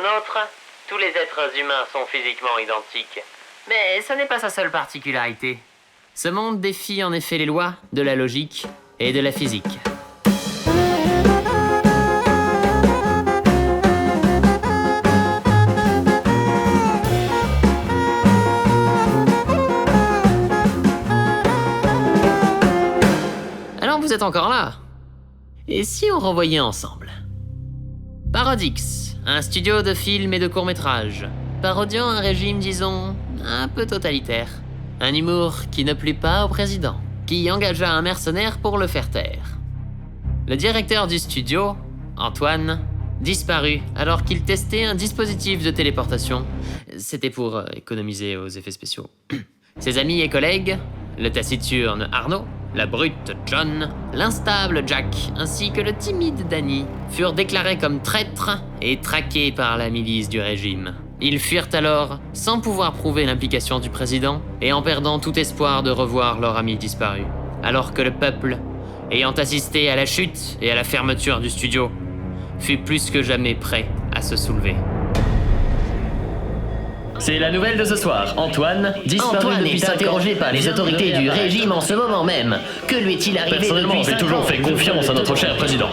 nôtre, tous les êtres humains sont physiquement identiques. Mais ce n'est pas sa seule particularité. Ce monde défie en effet les lois de la logique et de la physique. Alors vous êtes encore là? Et si on renvoyait ensemble? Parodix, un studio de films et de courts-métrages, parodiant un régime, disons, un peu totalitaire. Un humour qui ne plut pas au président, qui engagea un mercenaire pour le faire taire. Le directeur du studio, Antoine, disparut alors qu'il testait un dispositif de téléportation. C'était pour économiser aux effets spéciaux. Ses amis et collègues, le taciturne Arnaud, la brute John, l'instable Jack, ainsi que le timide Danny, furent déclarés comme traîtres et traqués par la milice du régime. Ils fuirent alors sans pouvoir prouver l'implication du président et en perdant tout espoir de revoir leur ami disparu. Alors que le peuple, ayant assisté à la chute et à la fermeture du studio, fut plus que jamais prêt à se soulever. C'est la nouvelle de ce soir. Antoine, disparu depuis 5 ans. Interrogé par les autorités du régime en ce moment même. Que lui est-il arrivé Personnellement, depuis j'ai 5 toujours ans? fait confiance à notre cher président.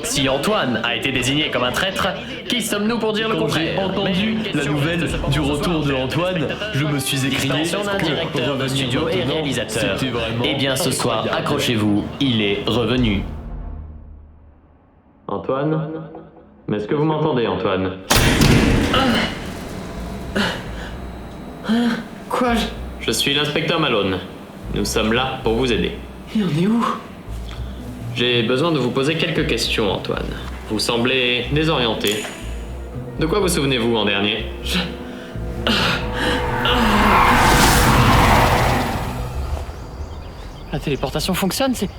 Si Antoine a été désigné comme un traître, qui sommes-nous pour dire le Quand j'ai contraire? entendu la nouvelle du retour de Antoine, je me suis écrié Distinction d'un directeur de studio et réalisateur. C'était vraiment Eh bien, ce soir, incroyable. accrochez-vous, il est revenu. Antoine? Mais est-ce que vous m'entendez, Antoine? Quoi? Je suis l'inspecteur Malone. Nous sommes là pour vous aider. Et on est où? J'ai besoin de vous poser quelques questions, Antoine. Vous semblez désorienté. De quoi vous souvenez-vous en dernier? La téléportation fonctionne, c'est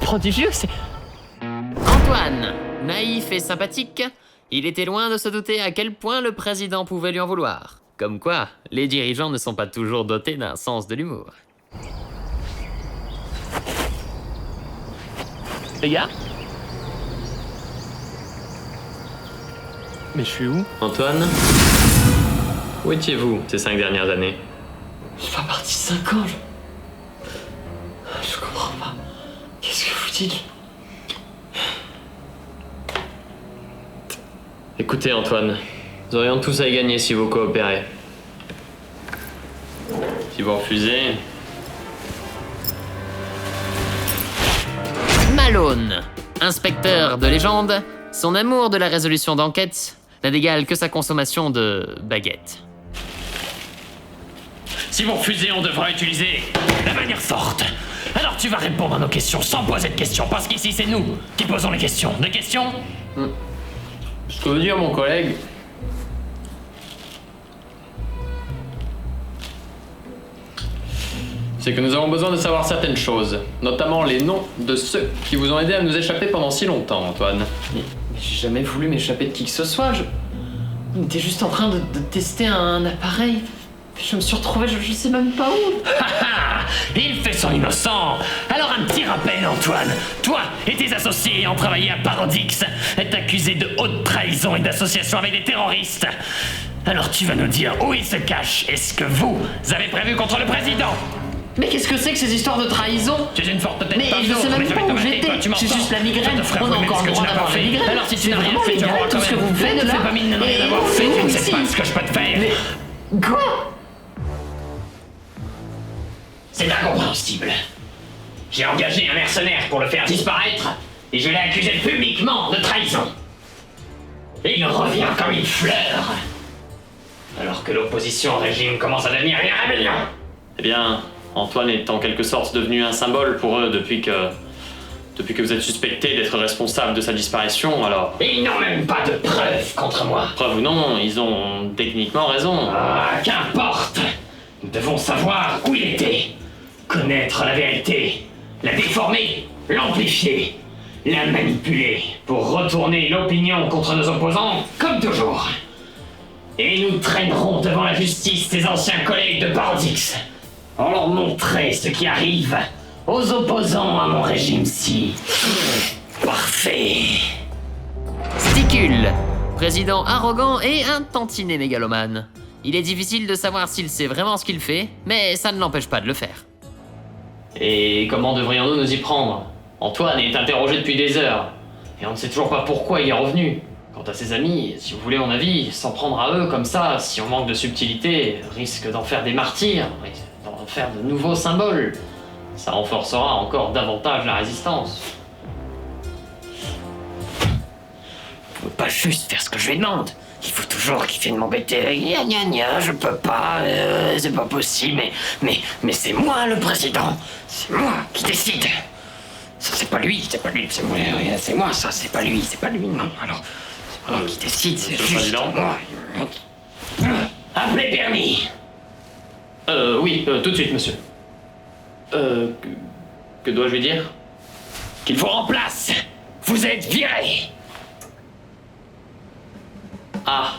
prodigieux, c'est... Antoine, naïf et sympathique, il était loin de se douter à quel point le président pouvait lui en vouloir. Comme quoi, les dirigeants ne sont pas toujours dotés d'un sens de l'humour. Les gars? Mais je suis où? Antoine? Où étiez-vous ces 5 dernières années? Je suis pas parti 5 ans, je comprends pas. Qu'est-ce que vous dites? Écoutez, Antoine, nous aurions tous à y gagner si vous coopérez. Si vous refusez... Malone, inspecteur de légende, son amour de la résolution d'enquête n'a d'égal que sa consommation de baguettes. Si vous refusez, on devra utiliser la manière forte. Alors tu vas répondre à nos questions sans poser de questions, parce qu'ici c'est nous qui posons les questions. Des questions? Je peux vous dire, mon collègue... C'est que nous avons besoin de savoir certaines choses, notamment les noms de ceux qui vous ont aidé à nous échapper pendant si longtemps, Antoine. Mais j'ai jamais voulu m'échapper de qui que ce soit, On était juste en train de tester un appareil. Puis je me suis retrouvé, je sais même pas où. Il fait son innocent. Alors un petit rappel, Antoine. Toi et tes associés ayant travaillé à Parodix êtes accusés de haute trahison et d'association avec des terroristes. Alors tu vas nous dire où ils se cachent et ce que vous avez prévu contre le président. Mais qu'est-ce que c'est que ces histoires de trahison? Tu es une forte tête Mais partout, je sais même pas où j'étais. J'ai juste la migraine. On a encore le droit d'avoir la migraine. Alors si tu n'as Mais rien vraiment, fait, les tu gars, auras tout ce que vous faites ne là. fais pas mine de ne rien avoir fait, tu ne sais pas ce que je peux te faire. Quoi? C'est incompréhensible. J'ai engagé un mercenaire pour le faire disparaître et je l'ai accusé publiquement de trahison. Et il revient comme une fleur. Alors que l'opposition au régime commence à devenir une rébellion. Eh bien, Antoine est en quelque sorte devenu un symbole pour eux depuis que vous êtes suspecté d'être responsable de sa disparition, alors... Et ils n'ont même pas de preuves contre moi. Preuve ou non, ils ont techniquement raison. Ah, qu'importe. Nous devons savoir où il était. Connaître la vérité. La déformer, l'amplifier, la manipuler pour retourner l'opinion contre nos opposants, comme toujours. Et nous traînerons devant la justice ces anciens collègues de Parodix. On leur montrer ce qui arrive aux opposants à mon régime-ci. Parfait. Sticule, Président arrogant et un tantinet mégalomane. Il est difficile de savoir s'il sait vraiment ce qu'il fait, mais ça ne l'empêche pas de le faire. Et comment devrions-nous nous y prendre? Antoine est interrogé depuis des heures, et on ne sait toujours pas pourquoi il est revenu. Quant à ses amis, si vous voulez mon avis, s'en prendre à eux comme ça, si on manque de subtilité, risque d'en faire des martyrs, d'en faire de nouveaux symboles. Ça renforcera encore davantage la résistance. Faut pas juste faire ce que je lui demande. Il faut toujours qu'il vienne m'embêter. Gna gna gna, je peux pas, c'est pas possible, mais c'est moi le président. C'est moi qui décide. Ça c'est pas lui, c'est moi, c'est moi, ça c'est pas lui, non. Alors, c'est moi qui décide, c'est Monsieur le juste Président. moi. Appelez Bernie. Oui, tout de suite, monsieur. Que dois-je lui dire? Qu'il vous remplace. Vous êtes viré. Ah,